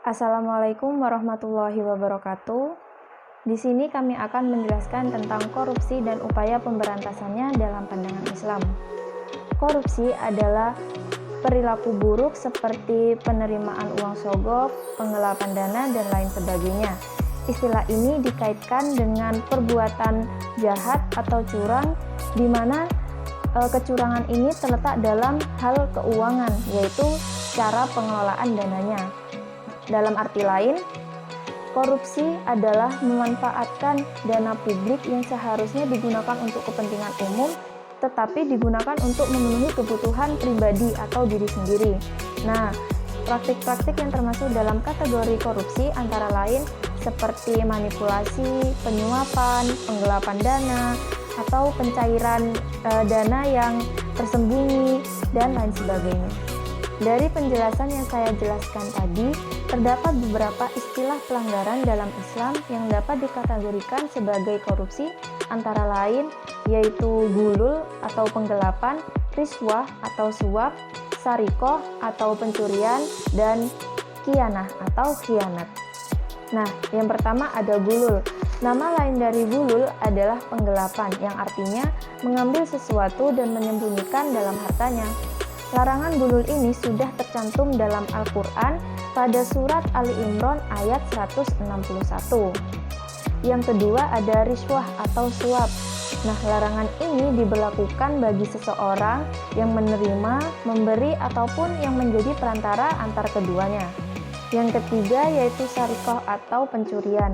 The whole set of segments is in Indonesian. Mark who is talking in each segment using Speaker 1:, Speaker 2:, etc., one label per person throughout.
Speaker 1: Assalamualaikum warahmatullahi wabarakatuh. Di sini kami akan menjelaskan tentang korupsi dan upaya pemberantasannya dalam pandangan Islam. Korupsi adalah perilaku buruk seperti penerimaan uang sogok, penggelapan dana, dan lain sebagainya. Istilah ini dikaitkan dengan perbuatan jahat atau curang, di mana kecurangan ini terletak dalam hal keuangan, yaitu cara pengelolaan dananya. Dalam arti lain, korupsi adalah memanfaatkan dana publik yang seharusnya digunakan untuk kepentingan umum, tetapi digunakan untuk memenuhi kebutuhan pribadi atau diri sendiri. Nah, praktik-praktik yang termasuk dalam kategori korupsi antara lain seperti manipulasi, penyuapan, penggelapan dana, atau pencairan dana yang tersembunyi, dan lain sebagainya. Dari penjelasan yang saya jelaskan tadi, terdapat beberapa istilah pelanggaran dalam Islam yang dapat dikategorikan sebagai korupsi, antara lain yaitu gulul atau penggelapan, riswah atau suap, sarikoh atau pencurian, dan khianah atau khianat. Nah, yang pertama ada gulul. Nama lain dari gulul adalah penggelapan, yang artinya mengambil sesuatu dan menyembunyikan dalam hartanya. Larangan gulul ini sudah tercantum dalam Al-Quran pada surat Ali Imran ayat 161. Yang kedua ada riswah atau suap. Nah, larangan ini diberlakukan bagi seseorang yang menerima, memberi, ataupun yang menjadi perantara antar keduanya. Yang ketiga yaitu sarikoh atau pencurian.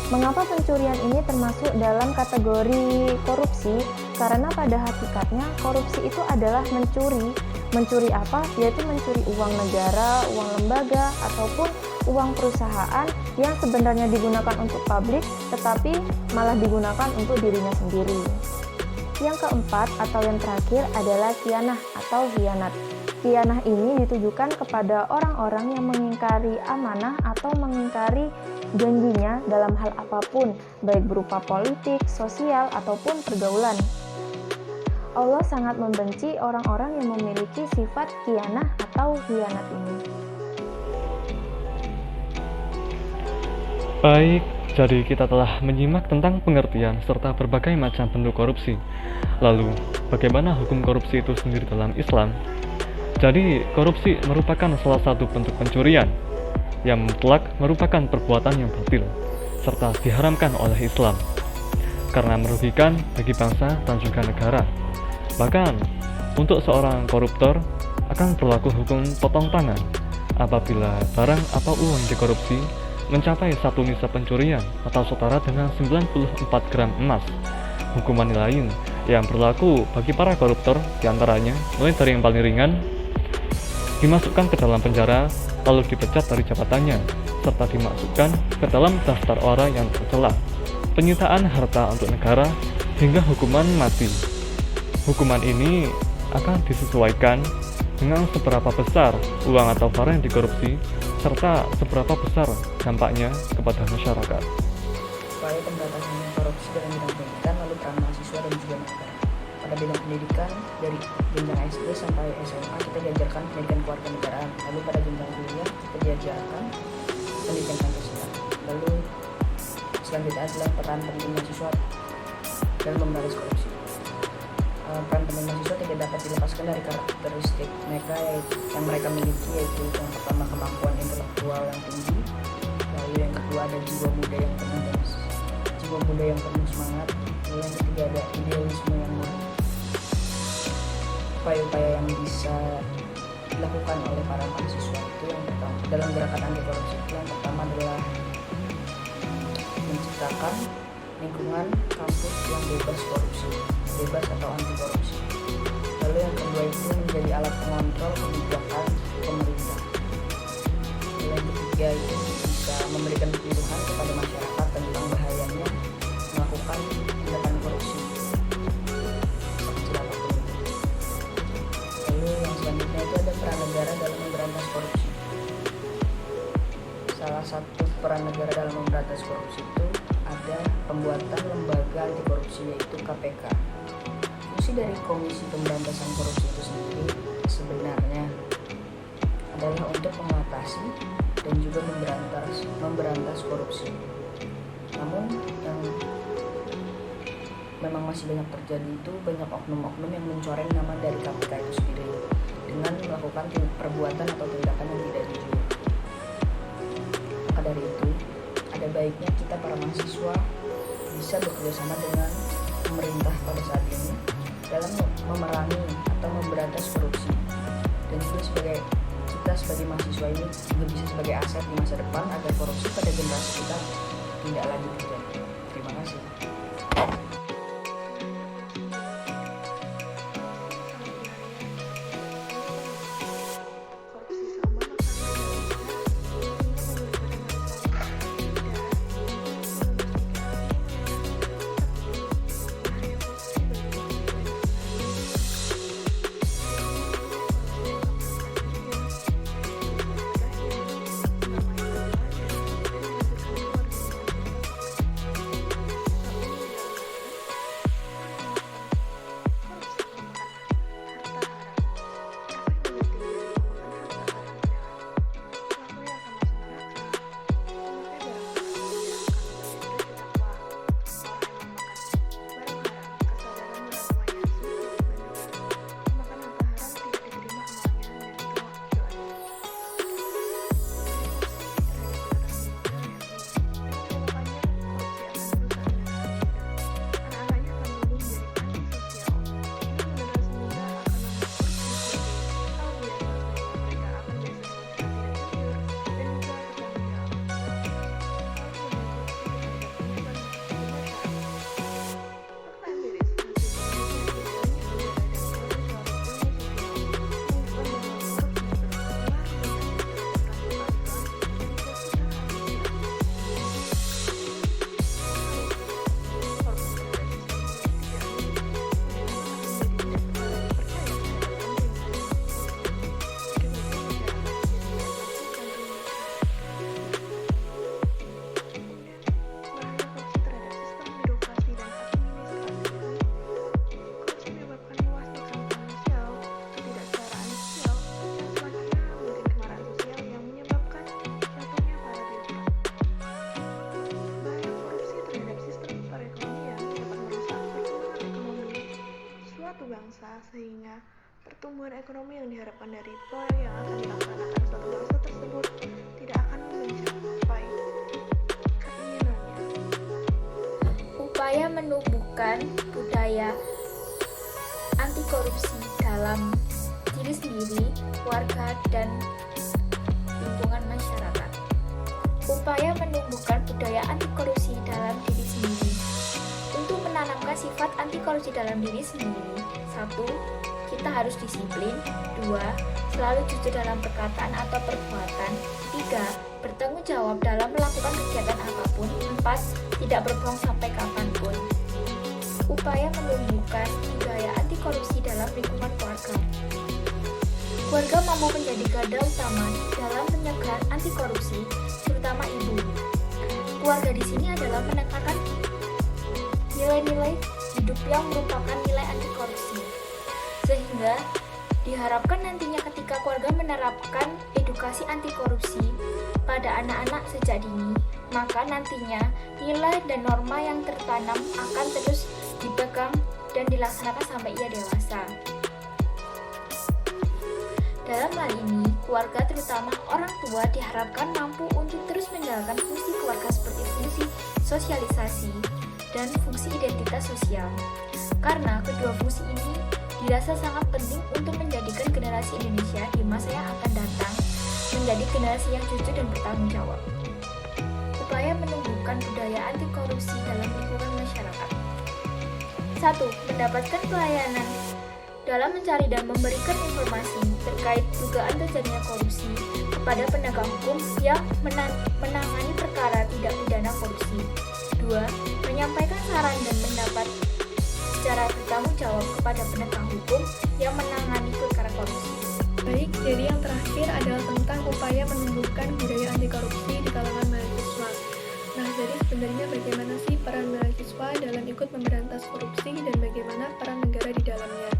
Speaker 1: Mengapa pencurian ini termasuk dalam kategori korupsi? Karena pada hakikatnya korupsi itu adalah mencuri. Mencuri apa? Yaitu mencuri uang negara, uang lembaga, ataupun uang perusahaan yang sebenarnya digunakan untuk publik, tetapi malah digunakan untuk dirinya sendiri. Yang keempat atau yang terakhir adalah khianah atau khianat. Khianah ini ditujukan kepada orang-orang yang mengingkari amanah atau mengingkari janjinya dalam hal apapun, baik berupa politik, sosial, ataupun pergaulan. Allah sangat membenci orang-orang yang memiliki sifat khianah atau khianat ini.
Speaker 2: Baik, jadi kita telah menyimak tentang pengertian serta berbagai macam bentuk korupsi. Lalu, bagaimana hukum korupsi itu sendiri dalam Islam? Jadi, korupsi merupakan salah satu bentuk pencurian yang mutlak merupakan perbuatan yang batil serta diharamkan oleh Islam karena merugikan bagi bangsa dan juga negara. Bahkan, untuk seorang koruptor akan berlaku hukum potong tangan apabila barang atau uang yang dikorupsi mencapai satu nisab pencurian atau setara dengan 94 gram emas. Hukuman lain yang berlaku bagi para koruptor diantaranya mulai dari yang paling ringan, dimasukkan ke dalam penjara lalu dipecat dari jabatannya, serta dimasukkan ke dalam daftar orang yang tercela, penyitaan harta untuk negara, hingga hukuman mati. Hukuman ini akan disesuaikan dengan seberapa besar uang atau barang yang dikorupsi, serta seberapa besar dampaknya kepada masyarakat.
Speaker 3: Upaya pemberantasan korupsi dalam bidang pendidikan lalu peran mahasiswa dan juga negara. Pada bidang pendidikan, dari jenjang SD sampai SMA kita diajarkan pendidikan kewarganegaraan. Lalu pada jenjang kuliah kita diajarkan pendidikan Pancasila. Lalu selanjutnya adalah peran penting mahasiswa dalam memberantas korupsi. Peran penting mahasiswa tidak dapat dilepaskan dari karakteristik mereka yang mereka miliki, yaitu yang pertama kemampuan intelektual yang tinggi, lalu yang kedua ada jiwa muda yang penuh semangat, lalu yang ketiga ada idealisme yang murni. Upaya-upaya yang bisa dilakukan oleh para mahasiswa itu yang pertama dalam gerakan anti korupsi, yang pertama adalah menciptakan lingkungan kampus yang bebas korupsi, bebas atau anti korupsi. Lalu yang kedua itu menjadi alat pengontrol kebijakan pemerintah. Lalu yang ketiga itu bisa memberikan pilihan kepada masyarakat tentang bahayanya melakukan tindakan korupsi sekecil apapun itu. Lalu yang selanjutnya itu ada peran negara dalam memberantas korupsi. Salah satu peran negara dalam memberantas korupsi itu ada pembuatan lembaga anti korupsi, yaitu KPK. Fungsi dari Komisi Pemberantasan Korupsi itu sendiri sebenarnya adalah untuk mengatasi dan juga memberantas korupsi. Namun yang memang masih banyak terjadi itu banyak oknum-oknum yang mencoreng nama dari KPK itu sendiri dengan melakukan perbuatan atau tindakan yang tidak jujur. Maka dari itu, ada baiknya kita para mahasiswa bisa bekerjasama dengan pemerintah pada saat ini dalam memerangi atau memberantas korupsi, dan juga kita sebagai mahasiswa ini juga bisa sebagai aset di masa depan agar korupsi pada generasi kita tidak lagi terjadi. Terima kasih.
Speaker 4: bangsa, sehingga pertumbuhan ekonomi yang diharapkan dari proyek yang akan dilaksanakan suatu bangsa tersebut tidak akan mencapai keinginannya.
Speaker 1: Upaya menumbuhkan budaya anti korupsi dalam diri sendiri, keluarga, dan lingkungan masyarakat. Upaya menumbuhkan budaya anti korupsi dalam diri sendiri. Untuk menanamkan sifat anti korupsi dalam diri sendiri, 1. Kita harus disiplin. 2. Selalu jujur dalam perkataan atau perbuatan. 3. Bertanggung jawab dalam melakukan kegiatan apapun. 4. Tidak berbohong sampai kapanpun. Upaya menumbuhkan budaya anti korupsi dalam lingkungan keluarga. Keluarga mampu menjadi garda utama dalam menyegah anti korupsi, terutama ibu. Keluarga di sini adalah menekankan nilai-nilai hidup yang merupakan nilai anti korupsi, sehingga diharapkan nantinya ketika keluarga menerapkan edukasi anti korupsi pada anak-anak sejak dini, maka nantinya nilai dan norma yang tertanam akan terus dipegang dan dilaksanakan sampai ia dewasa. Dalam hal ini, keluarga terutama orang tua diharapkan mampu untuk terus menjalankan fungsi keluarga seperti fungsi sosialisasi dan fungsi identitas sosial. Karena kedua fungsi ini dirasa sangat penting untuk menjadikan generasi Indonesia di masa yang akan datang menjadi generasi yang jujur dan bertanggung jawab. Upaya menumbuhkan budaya anti korupsi dalam lingkungan masyarakat. 1. Mendapatkan pelayanan dalam mencari dan memberikan informasi terkait dugaan terjadinya korupsi kepada penegak hukum yang menangani perkara tidak pidana korupsi. 2. Menyampaikan saran dan pendapat secara bertanggung jawab kepada penegak hukum yang menangani perkara korupsi.
Speaker 4: Baik, jadi yang terakhir adalah tentang upaya menumbuhkan budaya anti korupsi di kalangan mahasiswa. Nah, jadi sebenarnya bagaimana sih peran mahasiswa dalam ikut memberantas korupsi dan bagaimana peran negara di dalamnya?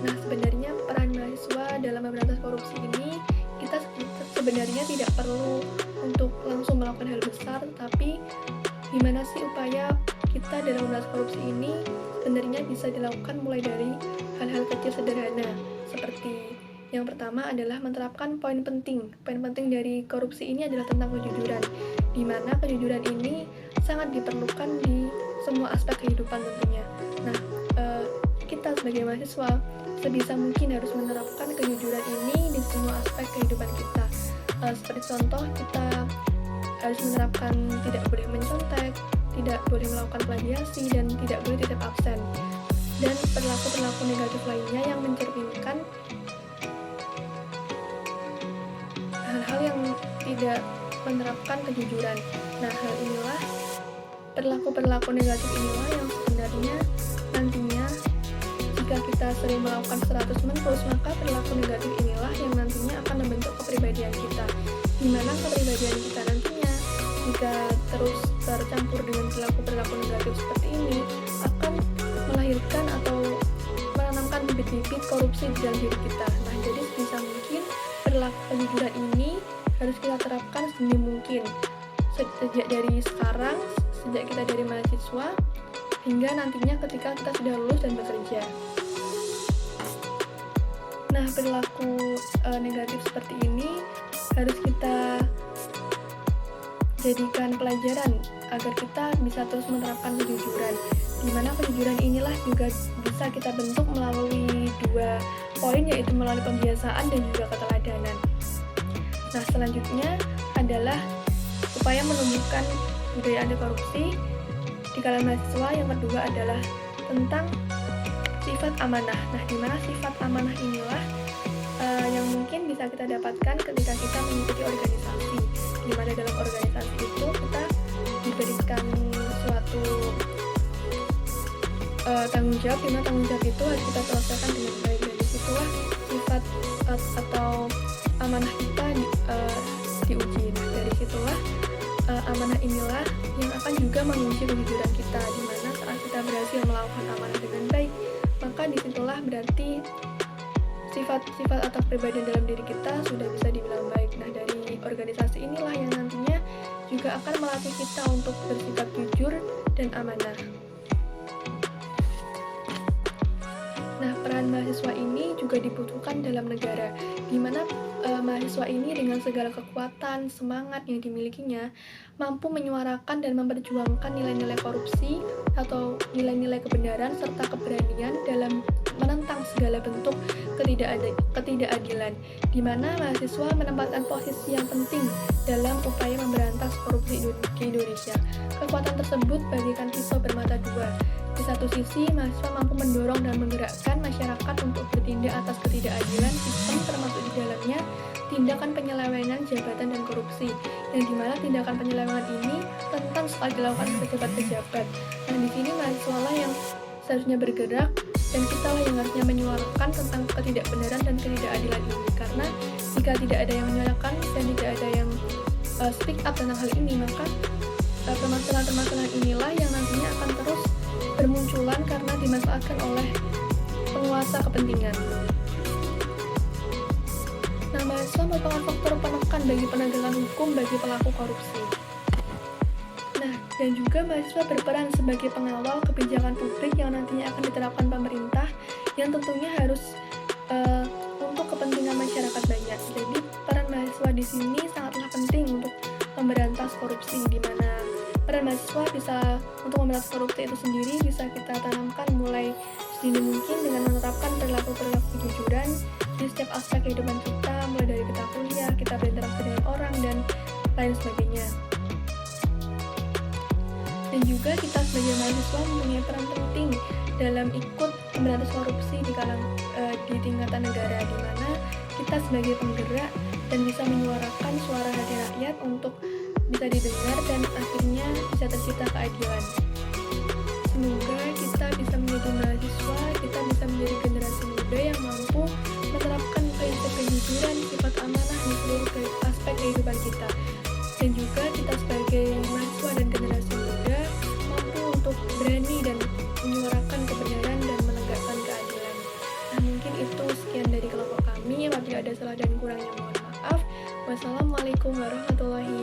Speaker 4: Nah, sebenarnya peran mahasiswa dalam memberantas korupsi ini kita sebenarnya tidak perlu untuk langsung melakukan hal besar, tetapi gimana sih upaya kita dalam memberantas korupsi ini sebenarnya bisa dilakukan mulai dari hal-hal kecil sederhana, seperti yang pertama adalah menerapkan poin penting. Poin penting dari korupsi ini adalah tentang kejujuran, di mana kejujuran ini sangat diperlukan di semua aspek kehidupan tentunya. Nah, kita sebagai mahasiswa sebisa mungkin harus menerapkan kejujuran ini di semua aspek kehidupan kita. Seperti contoh, kita harus menerapkan tidak boleh mencontek, tidak boleh melakukan plagiasi, dan tidak boleh titip absen. Dan perilaku-perilaku negatif lainnya yang mencerminkan hal-hal yang tidak menerapkan kejujuran. Nah, hal inilah, perilaku-perilaku negatif inilah yang sebenarnya nantinya jika kita sering melakukan 100 maka perilaku negatif inilah yang nantinya akan membentuk kepribadian kita, di mana kepribadian kita nantinya jika terus tercampur dengan perilaku-perilaku negatif seperti ini akan melahirkan atau menanamkan bibit-bibit korupsi di dalam diri kita. Nah, jadi sebisa mungkin perilaku kejujuran ini harus kita terapkan sedini mungkin sejak dari sekarang, sejak kita dari mahasiswa hingga nantinya ketika kita sudah lulus dan bekerja. Nah, perilaku negatif seperti ini harus kita jadikan pelajaran agar kita bisa terus menerapkan kejujuran, di mana kejujuran inilah juga bisa kita bentuk melalui 2 poin, yaitu melalui pembiasaan dan juga keteladanan. Nah, selanjutnya adalah upaya menumbuhkan budaya anti korupsi di kalangan mahasiswa. Yang kedua adalah tentang sifat amanah. Nah, di mana sifat amanah inilah yang mungkin bisa kita dapatkan ketika kita mengikuti organisasi, di mana dalam organisasi itu kita diberikan suatu tanggung jawab, di mana tanggung jawab itu harus kita selesaikan dengan baik. Dan disitulah sifat atau amanah kita diuji. Nah, dari situlah amanah inilah yang akan juga menguji kejujuran kita, di mana saat kita berhasil melakukan amanah dengan baik, maka disitulah berarti sifat-sifat atau kepribadian dalam diri kita sudah bisa dibilang baik. Nah, dari organisasi inilah yang nantinya juga akan melatih kita untuk bersikap jujur dan amanah. Nah, peran mahasiswa ini juga dibutuhkan dalam negara, di mana mahasiswa ini dengan segala kekuatan, semangat yang dimilikinya mampu menyuarakan dan memperjuangkan nilai-nilai korupsi atau nilai-nilai kebenaran serta keberanian dalam menentang segala bentuk ketidakadilan, di mana mahasiswa menempatkan posisi yang penting dalam upaya memberantas korupsi di Indonesia. Kekuatan tersebut bagaikan pisau bermata dua. Di satu sisi, mahasiswa mampu mendorong dan menggerakkan masyarakat untuk bertindak atas ketidakadilan sistem, termasuk di dalamnya tindakan penyelewengan jabatan dan korupsi, yang dimana tindakan penyelewengan ini rentan sekali dilakukan pejabat-pejabat. Nah, di sini mahasiswa lah yang seharusnya bergerak, dan kita lah yang harusnya menyuarakan tentang ketidakbenaran dan ketidakadilan ini, karena jika tidak ada yang menyuarakan dan tidak ada yang speak up tentang hal ini, maka permasalahan-permasalahan inilah yang nantinya akan terus bermunculan karena dimanfaatkan oleh penguasa kepentingan. Nah, mahasiswa merupakan faktor penekan bagi penegakan hukum bagi pelaku korupsi. Nah, dan juga mahasiswa berperan sebagai pengawal kebijakan publik yang nantinya akan diterapkan pemerintah, yang tentunya harus untuk kepentingan masyarakat banyak. Jadi, peran mahasiswa di sini sangatlah penting untuk memberantas korupsi, di mana peran mahasiswa bisa untuk memberantas korupsi itu sendiri bisa kita tanamkan mulai sedini mungkin dengan menerapkan perilaku-perilaku kejujuran di setiap aspek kehidupan kita, mulai dari kita kuliah, kita berinteraksi dengan orang, dan lain sebagainya. Dan juga kita sebagai mahasiswa mempunyai peran penting dalam ikut memberantas korupsi di tingkatan negara, di mana kita sebagai penggerak dan bisa menyuarakan suara hati rakyat untuk bisa didengar dan akhirnya bisa tercipta keadilan. Semoga kita bisa menjadi mahasiswa, kita bisa menjadi generasi muda yang mampu menerapkan prinsip kejujuran, sifat amanah di seluruh aspek kehidupan kita. Dan juga kita sebagai mahasiswa dan generasi muda mampu untuk berani dan menyuarakan kebenaran dan menegakkan keadilan. Nah, mungkin itu sekian dari kelompok kami. Apabila ada salah dan kurangnya mohon maaf. Wassalamualaikum warahmatullahi